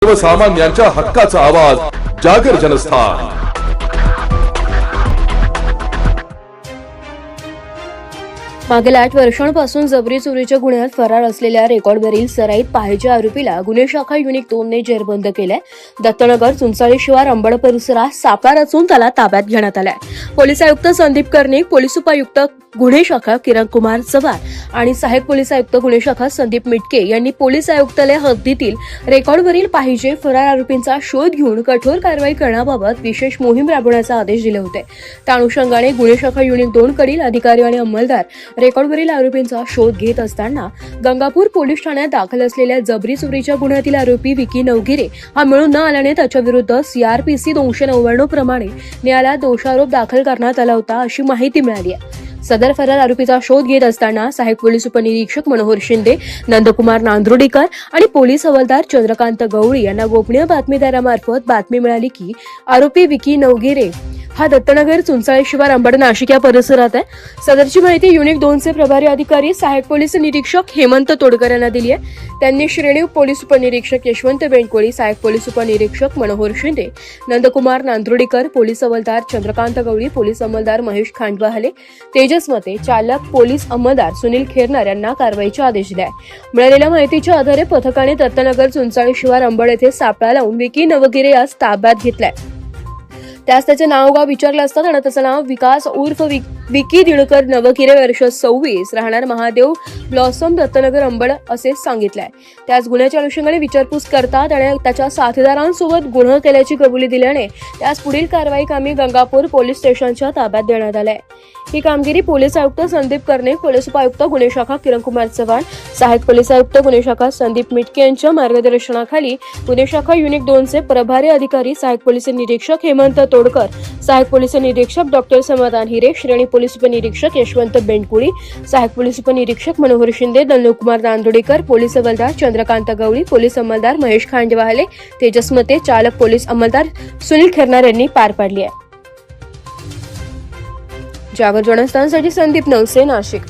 सर्वसामान्यांच्या हक्काचा आवाज जागर जनस्थान। मागील 8 वर्षांपासून जबरी चोरीच्या गुन्ह्यात फरार असलेल्या रेकॉर्डवरील सराईत पाहायच्या आरोपीला गुन्हे शाखा युनिट 2 ने जेरबंद केले। दत्तनगर चुंचाळी शिवार अंबड परिसरात सापळा रचून त्याला ताब्यात घेण्यात आलाय। पोलीस आयुक्त संदीप कर्णिक, पोलीस उपायुक्त गुन्हे शाखा किरण कुमार चव्हाण आणि सहाय्यक पोलीस आयुक्त गुन्हे शाखा संदीप मिटके यांनी पोलीस आयुक्तालय हद्दीतील रेकॉर्डवरील पाहिजे फरार आरोपींचा शोध घेऊन कठोर कारवाई करण्याबाबत विशेष मोहीम राबवण्याचे आदेश दिले होते। त्या अनुषंगाने गुन्हे शाखा युनिट 2 कडील अधिकारी आणि अंमलदार रेकॉर्डवरील आरोपींचा शोध घेत असताना गंगापूर पोलीस ठाण्यात दाखल असलेल्या जबरी चोरीच्या गुन्ह्यातील आरोपी विकी नवगिरे हा मिळून न आल्याने त्याच्या विरुद्ध CRPC 299 प्रमाणे न्यायालयात दोषारोप दाखल करण्यात आला होता अशी माहिती मिळाली आहे। सदर फरार आरोपीचा शोध घेत असताना सहाय्यक पोलीस उपनिरीक्षक मनोहर शिंदे, नंदकुमार नांदुर्डीकर आणि पोलीस हवालदार चंद्रकांत गवळी यांना गोपनीय बातमीदारामार्फत बातमी मिळाली की आरोपी विकी नवगिरे हा दत्तनगर चुंचाळी शिवार अंबड नाशिक या परिसरात आहे। सदरची माहिती युनिट 2 चे प्रभारी अधिकारी सहाय्यक पोलीस निरीक्षक हेमंत तोडकर यांना दिली आहे। त्यांनी श्रेणी पोलीस उपनिरीक्षक यशवंत बेंडकोळी, सहाय्यक पोलीस उपनिरीक्षक मनोहर शिंदे, नंदकुमार नांदुर्डीकर, पोलीस हवालदार चंद्रकांत गवळी, पोलीस अंमलदार महेश खांडवाहले, तेजस मते, चालक पोलीस अंमलदार सुनील खेरनार यांना कारवाईचे आदेश दिले आहे। मिळालेल्या माहितीच्या आधारे पथकाने दत्तनगर चुंचाळी शिवार अंबड येथे सापळा लावून विकी नवगिरे यास ताब्यात घेतलाय। त्यास त्याचे नाव गाव विचारलं असता त्यानं त्याचं नाव विकास उर्फ विकी दिनकर नवगिरे वर्ष 26 राहणार महादेव ब्लॉसम दत्तनगर अंबड असे सांगितलंय। त्याच गुन्ह्याच्या अनुषंगाने विचारपूस करता त्याने त्याच्या साथीदारांसोबत गुन्हा केल्याची कबुली दिल्याने त्यास पुढील कारवाई कामी गंगापूर पोलीस स्टेशनच्या ताब्यात देण्यात आलंय। ही कामगिरी पोलीस आयुक्त संदीप कर्णिक, पोलीस उपायुक्त गुन्हे शाखा किरण कुमार चव्हाण, सहाय्यक पोलीस आयुक्त गुन्हे शाखा संदीप मिटके यांच्या मार्गदर्शनाखाली गुन्हे शाखा युनिट 2 चे प्रभारी अधिकारी सहाय्यक पोलीस निरीक्षक हेमंत तोडकर, सहाय्यक पोलीस निरीक्षक डॉक्टर समाधान हिरे, श्रेणी पोलीस उपनिरीक्षक यशवंत बेंडकुळी, सहाय्यक पोलीस उपनिरीक्षक मनोहर शिंदे, नंदकुमार नांदुर्डीकर, पोलीस हवालदार चंद्रकांत गवळी, पोलीस अंमलदार महेश खांडवाहले, तेजस मते, चालक पोलीस अंमलदार सुनील खेरनार यांनी पार पाडली आहे। जागर जनस्थानसाठी संदीप नवसे, नाशिक।